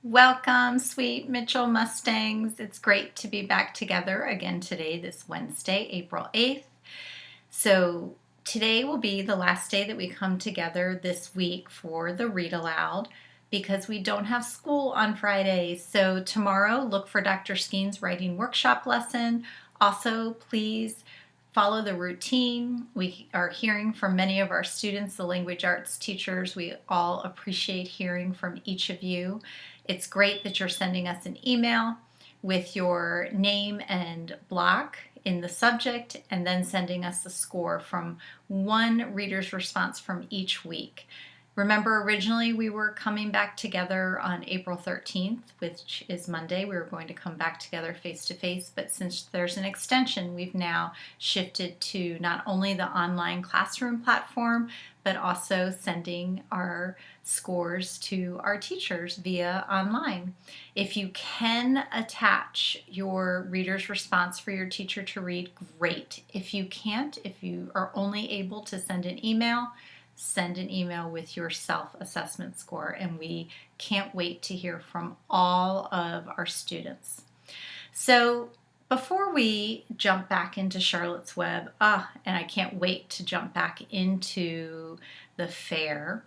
Welcome, sweet Mitchell Mustangs. It's great to be back together again today, this Wednesday, April 8th. So, today will be the last day that we come together this week for the read aloud because we don't have school on Fridays. So, tomorrow, look for Dr. Skeen's writing workshop lesson. Also, please follow the routine. We are hearing from many of our students, the language arts teachers. We all appreciate hearing from each of you. It's great that you're sending us an email with your name and block in the subject and then sending us the score from one reader's response from each week. Remember, originally we were coming back together on April 13th, which is Monday. We were going to come back together face to face, but since there's an extension, we've now shifted to not only the online classroom platform, but also sending our scores to our teachers via online. If you can attach your reader's response for your teacher to read, great. If you can't, if you are only able to send an email, send an email with your self-assessment score, and we can't wait to hear from all of our students. So before we jump back into Charlotte's Web, and I can't wait to jump back into the fair,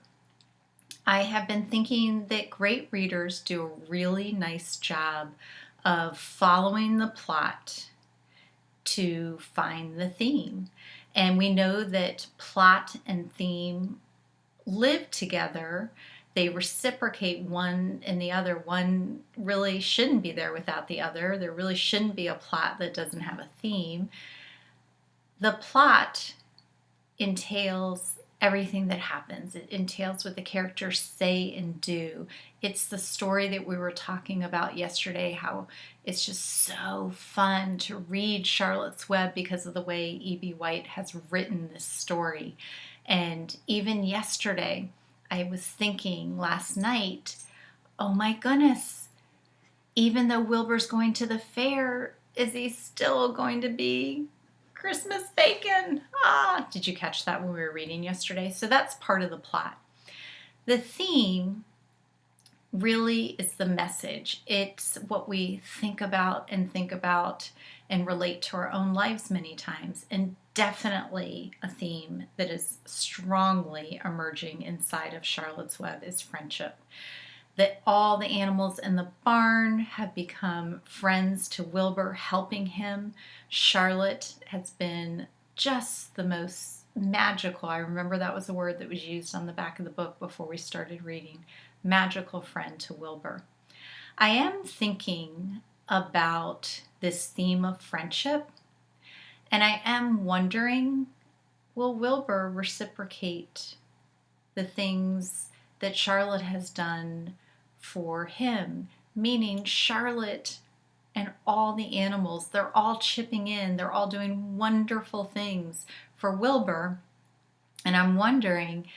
I have been thinking that great readers do a really nice job of following the plot to find the theme. And we know that plot and theme live together. They reciprocate one in the other. One really shouldn't be there without the other. There really shouldn't be a plot that doesn't have a theme. The plot entails everything that happens. It entails what the characters say and do. It's the story that we were talking about yesterday, how it's just so fun to read Charlotte's Web because of the way E.B. White has written this story. And even yesterday, I was thinking last night, oh my goodness, even though Wilbur's going to the fair, is he still going to be Christmas bacon? Did you catch that when we were reading yesterday? So that's part of the plot. The theme really is the message. It's what we think about and relate to our own lives many times. And definitely a theme that is strongly emerging inside of Charlotte's Web is friendship. That all the animals in the barn have become friends to Wilbur, helping him. Charlotte has been just the most magical. I remember that was a word that was used on the back of the book before we started reading. Magical friend to Wilbur. I am thinking about this theme of friendship, and I am wondering, will Wilbur reciprocate the things that Charlotte has done for him? Meaning Charlotte and all the animals, they're all chipping in, they're all doing wonderful things for Wilbur. And I'm wondering,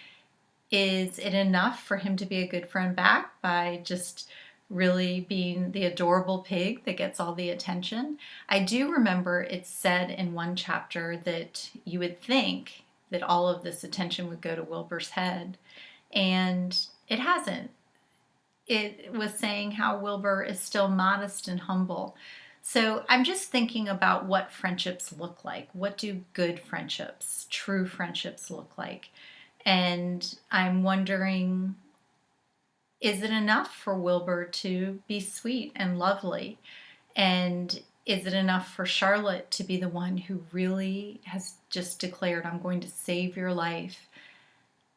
is it enough for him to be a good friend back by just really being the adorable pig that gets all the attention? I do remember it said in one chapter that you would think that all of this attention would go to Wilbur's head, and it hasn't. It was saying how Wilbur is still modest and humble. So I'm just thinking about what friendships look like. What do good friendships, true friendships look like? And I'm wondering, is it enough for Wilbur to be sweet and lovely? And is it enough for Charlotte to be the one who really has just declared, I'm going to save your life?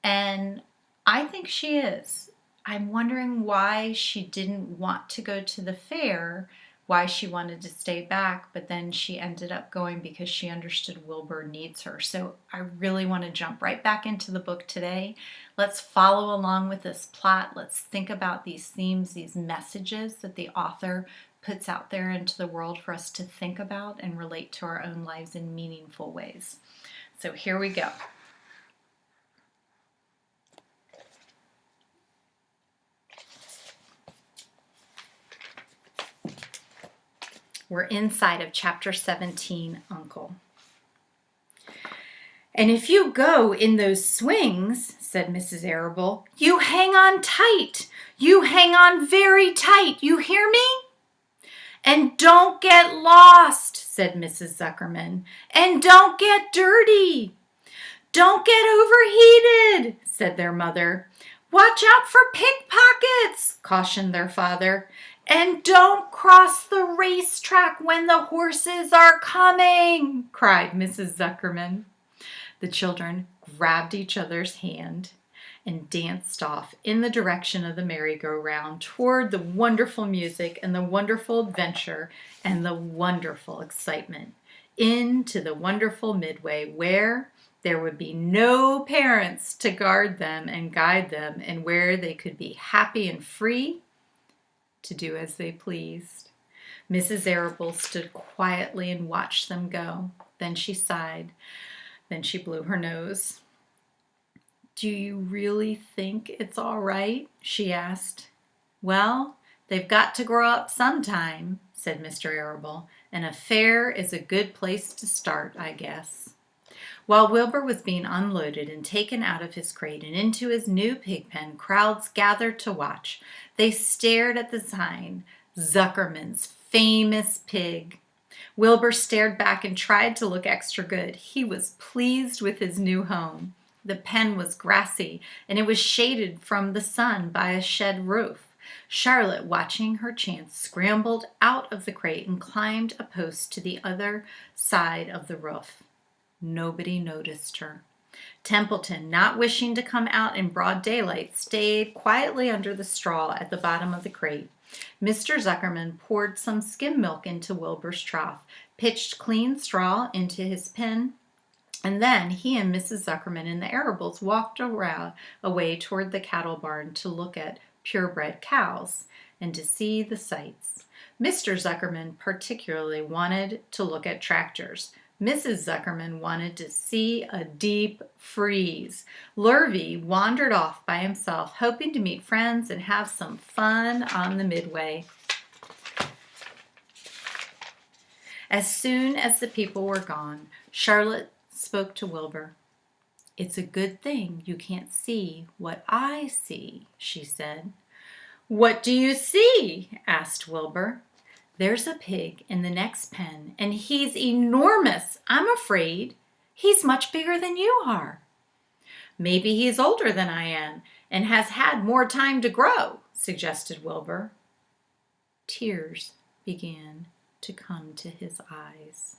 And I think she is. I'm wondering why she didn't want to go to the fair, why she wanted to stay back, but then she ended up going because she understood Wilbur needs her. So I really want to jump right back into the book today. Let's follow along with this plot. Let's think about these themes, these messages that the author puts out there into the world for us to think about and relate to our own lives in meaningful ways. So here we go. We're inside of chapter 17, Uncle. And if you go in those swings, said Mrs. Arable, you hang on tight. You hang on very tight, you hear me? And don't get lost, said Mrs. Zuckerman. And don't get dirty. Don't get overheated, said their mother. Watch out for pickpockets, cautioned their father. And don't cross the racetrack when the horses are coming, cried Mrs. Zuckerman. The children grabbed each other's hand and danced off in the direction of the merry-go-round toward the wonderful music and the wonderful adventure and the wonderful excitement into the wonderful midway where there would be no parents to guard them and guide them, and where they could be happy and free to do as they pleased. Mrs. Arable stood quietly and watched them go. Then she sighed. Then she blew her nose. Do you really think it's all right? She asked. Well, they've got to grow up sometime, said Mr. Arable, and a fair is a good place to start, I guess. While Wilbur was being unloaded and taken out of his crate and into his new pig pen, crowds gathered to watch. They stared at the sign, Zuckerman's famous pig. Wilbur stared back and tried to look extra good. He was pleased with his new home. The pen was grassy, and it was shaded from the sun by a shed roof. Charlotte, watching her chance, scrambled out of the crate and climbed a post to the other side of the roof. Nobody noticed her. Templeton, not wishing to come out in broad daylight, stayed quietly under the straw at the bottom of the crate. Mr. Zuckerman poured some skim milk into Wilbur's trough, pitched clean straw into his pen, and then he and Mrs. Zuckerman and the Arables walked away toward the cattle barn to look at purebred cows and to see the sights. Mr. Zuckerman particularly wanted to look at tractors. Mrs. Zuckerman wanted to see a deep freeze. Lurvy wandered off by himself, hoping to meet friends and have some fun on the midway. As soon as the people were gone, Charlotte spoke to Wilbur. It's a good thing you can't see what I see, she said. What do you see? Asked Wilbur. There's a pig in the next pen, and he's enormous, I'm afraid. He's much bigger than you are. Maybe he's older than I am and has had more time to grow, suggested Wilbur. Tears began to come to his eyes.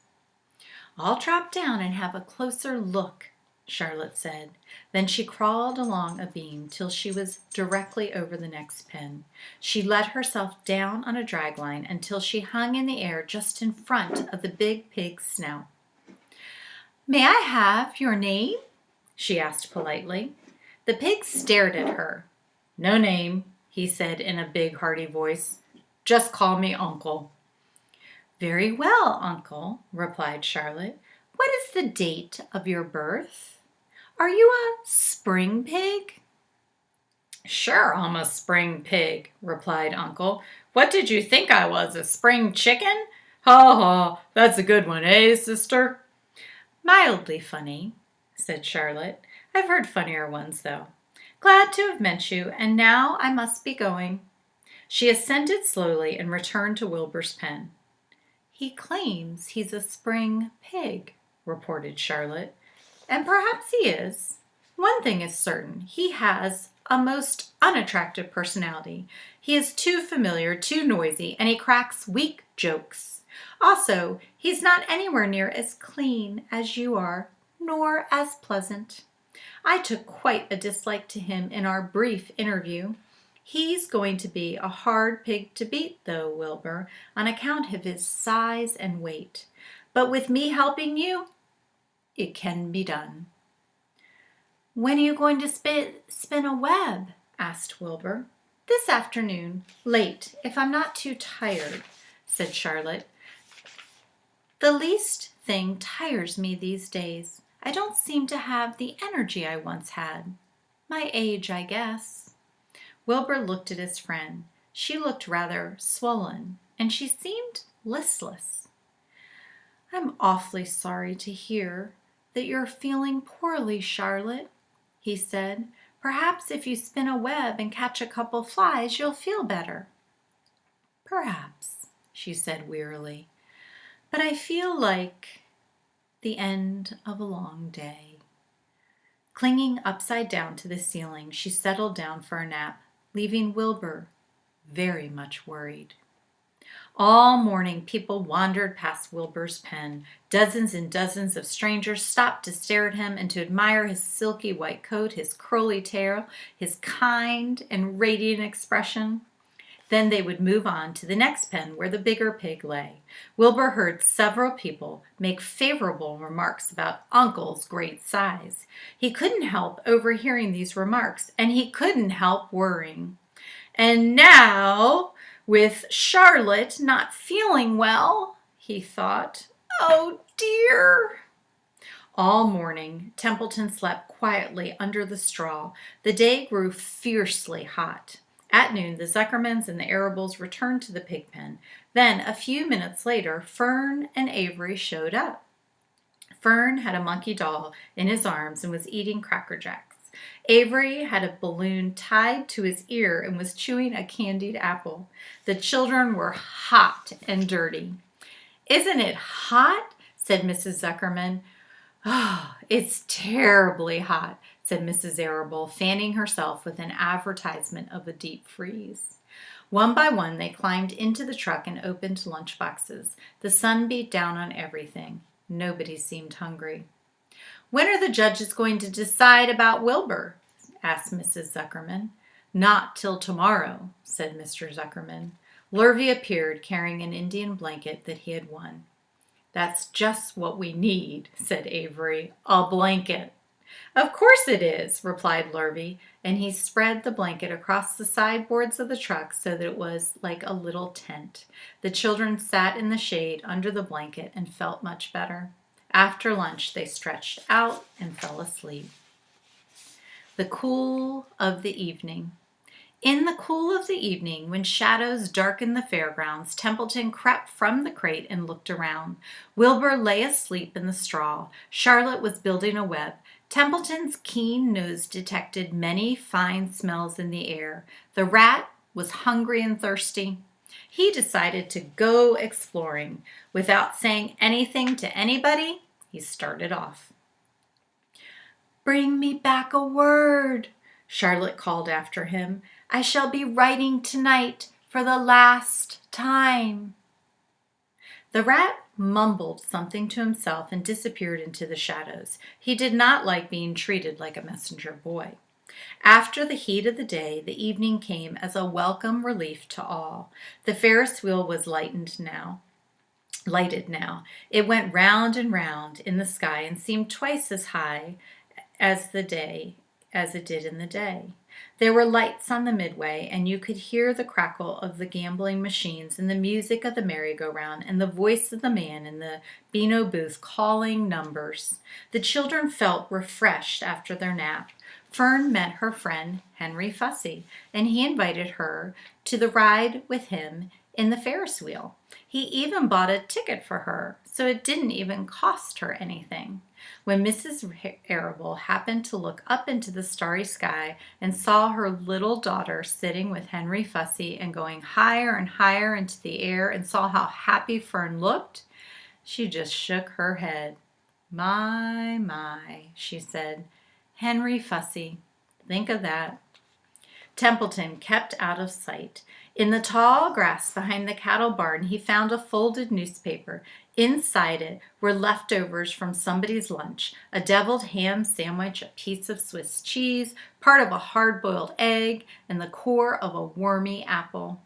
I'll drop down and have a closer look, Charlotte said. Then she crawled along a beam till she was directly over the next pen. She let herself down on a dragline until she hung in the air just in front of the big pig's snout. May I have your name? She asked politely. The pig stared at her. No name, he said in a big, hearty voice. Just call me Uncle. Very well, Uncle, replied Charlotte. What is the date of your birth? Are you a spring pig? Sure, I'm a spring pig, replied Uncle. What did you think I was, a spring chicken? Ha ha, that's a good one, eh, sister? Mildly funny, said Charlotte. I've heard funnier ones, though. Glad to have met you, and now I must be going. She ascended slowly and returned to Wilbur's pen. He claims he's a spring pig, reported Charlotte. And perhaps he is. One thing is certain, he has a most unattractive personality. He is too familiar, too noisy, and he cracks weak jokes. Also, he's not anywhere near as clean as you are, nor as pleasant. I took quite a dislike to him in our brief interview. He's going to be a hard pig to beat, though, Wilbur, on account of his size and weight. But with me helping you, it can be done. When are you going to spin a web? Asked Wilbur. This afternoon, late, if I'm not too tired, said Charlotte. The least thing tires me these days. I don't seem to have the energy I once had. My age, I guess. Wilbur looked at his friend. She looked rather swollen, and she seemed listless. I'm awfully sorry to hear that you're feeling poorly, Charlotte, he said. Perhaps if you spin a web and catch a couple flies, you'll feel better. Perhaps, she said wearily, but I feel like the end of a long day. Clinging upside down to the ceiling, she settled down for a nap, leaving Wilbur very much worried. All morning, people wandered past Wilbur's pen. Dozens and dozens of strangers stopped to stare at him and to admire his silky white coat, his curly tail, his kind and radiant expression. Then they would move on to the next pen where the bigger pig lay. Wilbur heard several people make favorable remarks about Uncle's great size. He couldn't help overhearing these remarks, and he couldn't help worrying. And now, with Charlotte not feeling well, he thought, oh dear. All morning, Templeton slept quietly under the straw. The day grew fiercely hot. At noon, the Zuckermans and the Arables returned to the pig pen. Then, a few minutes later, Fern and Avery showed up. Fern had a monkey doll in his arms and was eating Cracker Jacks. Avery had a balloon tied to his ear and was chewing a candied apple. The children were hot and dirty. Isn't it hot? Said Mrs. Zuckerman. Oh, it's terribly hot, said Mrs. Arable, fanning herself with an advertisement of a deep freeze. One by one, they climbed into the truck and opened lunch boxes. The sun beat down on everything. Nobody seemed hungry. When are the judges going to decide about Wilbur? Asked Mrs. Zuckerman. Not till tomorrow, said Mr. Zuckerman. Lurvy appeared carrying an Indian blanket that he had won. That's just what we need, said Avery. A blanket. Of course it is, replied Lurvy, and he spread the blanket across the sideboards of the truck so that it was like a little tent. The children sat in the shade under the blanket and felt much better. After lunch, they stretched out and fell asleep. The cool of the evening. In the cool of the evening, when shadows darkened the fairgrounds, Templeton crept from the crate and looked around. Wilbur lay asleep in the straw. Charlotte was building a web. Templeton's keen nose detected many fine smells in the air. The rat was hungry and thirsty. He decided to go exploring. Without saying anything to anybody, he started off. Bring me back a word, Charlotte called after him. I shall be writing tonight for the last time. The rat mumbled something to himself and disappeared into the shadows. He did not like being treated like a messenger boy. After the heat of the day, the evening came as a welcome relief to all. The Ferris wheel was lighted now. It went round and round in the sky and seemed twice as high as it did in the day. There were lights on the midway, and you could hear the crackle of the gambling machines and the music of the merry-go-round and the voice of the man in the Beano booth calling numbers. The children felt refreshed after their nap. Fern met her friend Henry Fussy, and he invited her to the ride with him in the Ferris wheel. He even bought a ticket for her, so it didn't even cost her anything. When Mrs. Arable happened to look up into the starry sky and saw her little daughter sitting with Henry Fussy and going higher and higher into the air and saw how happy Fern looked, she just shook her head. My, she said. Henry Fussy, think of that. Templeton kept out of sight. In the tall grass behind the cattle barn, he found a folded newspaper. Inside it were leftovers from somebody's lunch, a deviled ham sandwich, a piece of Swiss cheese, part of a hard-boiled egg, and the core of a wormy apple.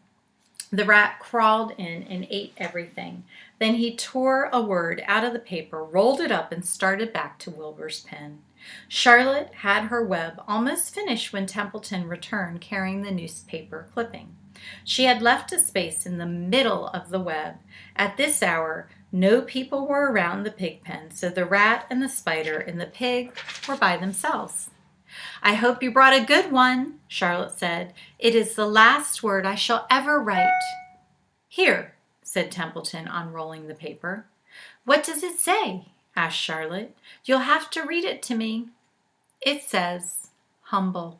The rat crawled in and ate everything. Then he tore a word out of the paper, rolled it up, and started back to Wilbur's pen. Charlotte had her web almost finished when Templeton returned carrying the newspaper clipping. She had left a space in the middle of the web. At this hour, no people were around the pig pen, so the rat and the spider and the pig were by themselves. I hope you brought a good one, Charlotte said. It is the last word I shall ever write. Here, said Templeton, unrolling the paper. What does it say? Asked Charlotte. You'll have to read it to me. It says, humble.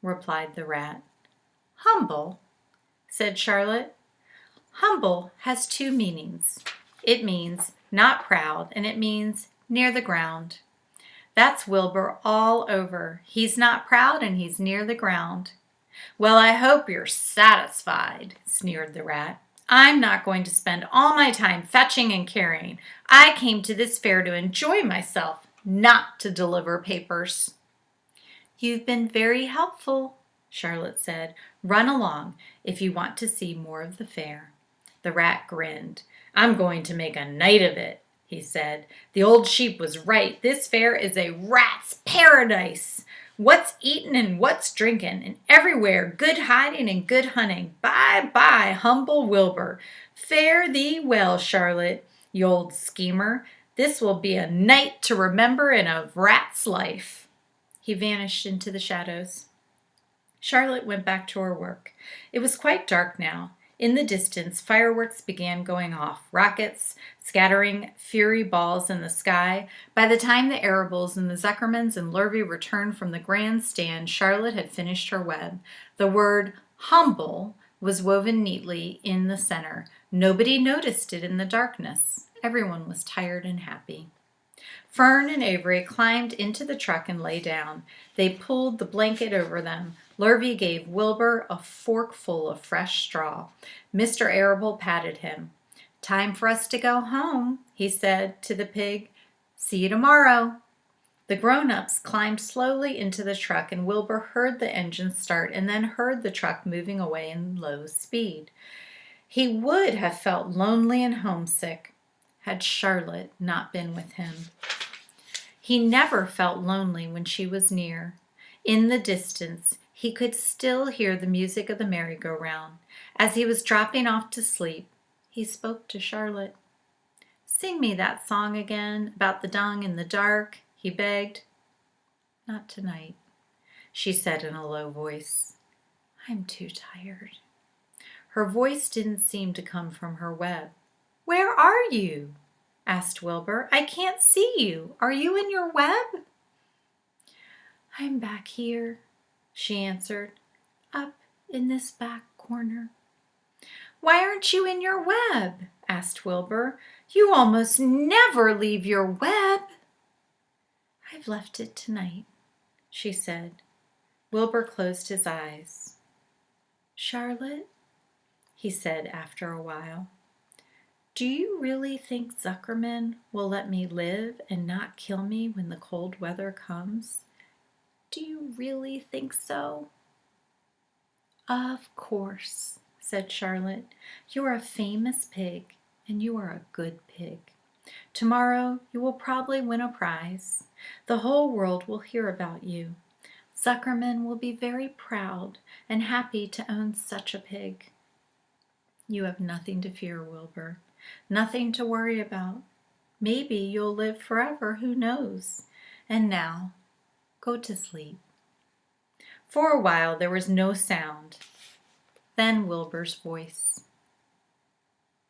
replied the rat. Humble, said Charlotte. Humble has two meanings. It means not proud, and it means near the ground. That's Wilbur all over. He's not proud and he's near the ground. Well, I hope you're satisfied, sneered the rat. I'm not going to spend all my time fetching and carrying. I came to this fair to enjoy myself, not to deliver papers. You've been very helpful, Charlotte said. Run along if you want to see more of the fair. The rat grinned. I'm going to make a night of it, he said. The old sheep was right. This fair is a rat's paradise. What's eatin' and what's drinkin', and everywhere good hiding and good hunting. Bye-bye, humble Wilbur. Fare thee well, Charlotte, you old schemer. This will be a night to remember in a rat's life. He vanished into the shadows. Charlotte went back to her work. It was quite dark now. In the distance, fireworks began going off, rockets scattering fury balls in the sky. By the time the Arables and the Zuckermans and Lurvy returned from the grandstand, Charlotte had finished her web. The word humble was woven neatly in the center. Nobody noticed it in the darkness. Everyone was tired and happy. Fern and Avery climbed into the truck and lay down. They pulled the blanket over them. Lurvy gave Wilbur a forkful of fresh straw. Mr. Arable patted him. Time for us to go home, he said to the pig. See you tomorrow. The grown-ups climbed slowly into the truck, and Wilbur heard the engine start and then heard the truck moving away in low speed. He would have felt lonely and homesick had Charlotte not been with him. He never felt lonely when she was near. In the distance, he could still hear the music of the merry-go-round. As he was dropping off to sleep, he spoke to Charlotte. Sing me that song again about the dung in the dark, he begged. Not tonight, she said in a low voice. I'm too tired. Her voice didn't seem to come from her web. Where are you? Asked Wilbur. I can't see you. Are you in your web? I'm back here, she answered, up in this back corner. Why aren't you in your web? Asked Wilbur. You almost never leave your web. I've left it tonight, she said. Wilbur closed his eyes. Charlotte, he said after a while, do you really think Zuckerman will let me live and not kill me when the cold weather comes? Do you really think so? Of course, said Charlotte. You are a famous pig, and you are a good pig. Tomorrow you will probably win a prize. The whole world will hear about you. Zuckerman will be very proud and happy to own such a pig. You have nothing to fear, Wilbur. Nothing to worry about. Maybe you'll live forever, who knows? And now, go to sleep. For a while there was no sound. Then Wilbur's voice.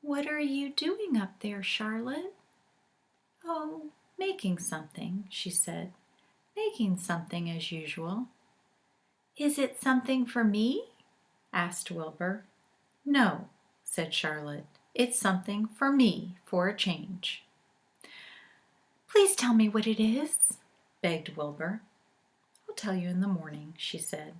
What are you doing up there, Charlotte? Oh, making something, she said. Making something as usual. Is it something for me? Asked Wilbur. No, said Charlotte. It's something for me for a change. Please tell me what it is, begged Wilbur. I'll tell you in the morning, she said.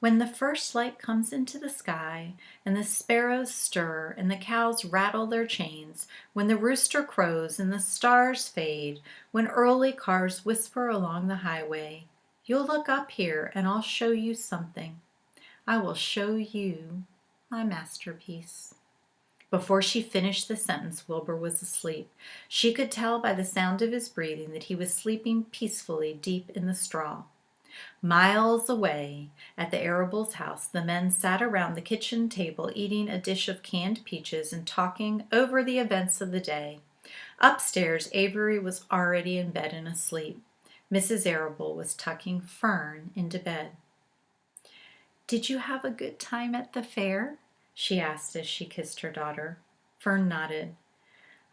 When the first light comes into the sky, and the sparrows stir, and the cows rattle their chains, when the rooster crows and the stars fade, when early cars whisper along the highway, you'll look up here and I'll show you something. I will show you my masterpiece. Before she finished the sentence, Wilbur was asleep. She could tell by the sound of his breathing that he was sleeping peacefully deep in the straw. Miles away, at the Arable's house, the men sat around the kitchen table eating a dish of canned peaches and talking over the events of the day. Upstairs, Avery was already in bed and asleep. Mrs. Arable was tucking Fern into bed. Did you have a good time at the fair? She asked as she kissed her daughter. Fern nodded.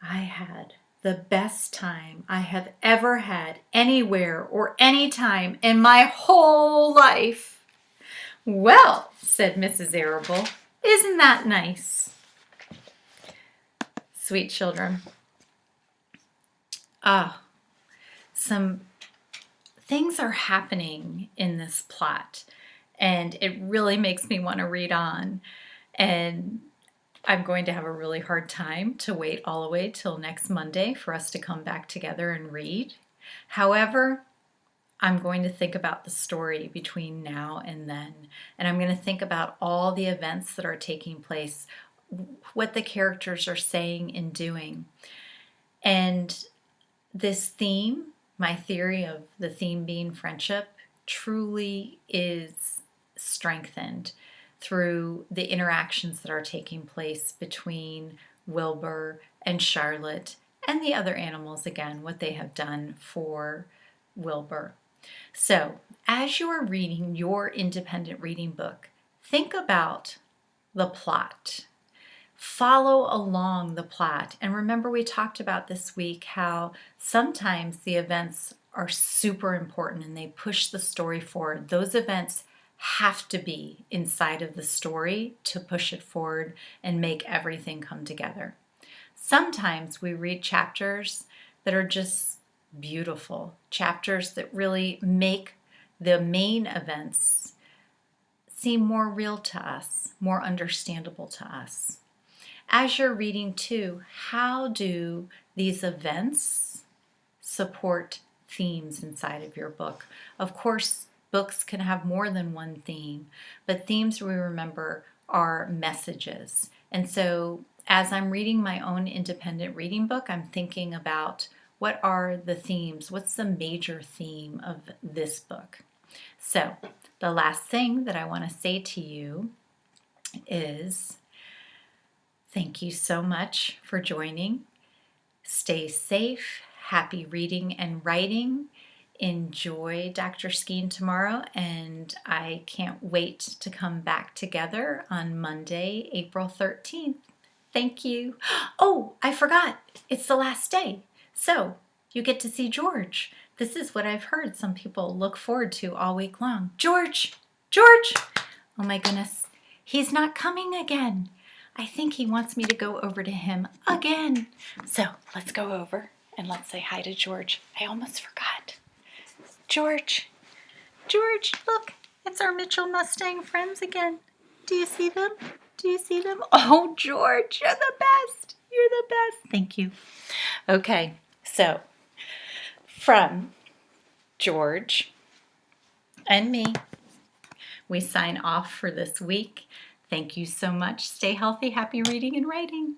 I had the best time I have ever had anywhere or any time in my whole life. Well, said Mrs. Arable, isn't that nice? Sweet children. Some things are happening in this plot, and it really makes me want to read on. And I'm going to have a really hard time to wait all the way till next Monday for us to come back together and read. However, I'm going to think about the story between now and then, and I'm going to think about all the events that are taking place, what the characters are saying and doing. And this theme, my theory of the theme being friendship, truly is strengthened through the interactions that are taking place between Wilbur and Charlotte and the other animals, again, what they have done for Wilbur. So, as you are reading your independent reading book, think about the plot. Follow along the plot. And remember, we talked about this week how sometimes the events are super important and they push the story forward. Those events have to be inside of the story to push it forward and make everything come together. Sometimes we read chapters that are just beautiful, chapters that really make the main events seem more real to us, more understandable to us. As you're reading too, how do these events support themes inside of your book? Of course, books can have more than one theme, but themes we remember are messages. And so as I'm reading my own independent reading book, I'm thinking about what are the themes? What's the major theme of this book? So the last thing that I want to say to you is thank you so much for joining. Stay safe, happy reading and writing. Enjoy Dr. Skeen tomorrow, and I can't wait to come back together on Monday, April 13th. Thank you. Oh, I forgot. It's the last day. So you get to see George. This is what I've heard some people look forward to all week long. George! George! Oh my goodness. He's not coming again. I think he wants me to go over to him again. So let's go over and let's say hi to George. I almost forgot. George, George, look, it's our Mitchell Mustang friends again. Do you see them? Do you see them? Oh, George, you're the best. You're the best. Thank you. Okay, so from George and me, we sign off for this week. Thank you so much. Stay healthy, happy reading and writing.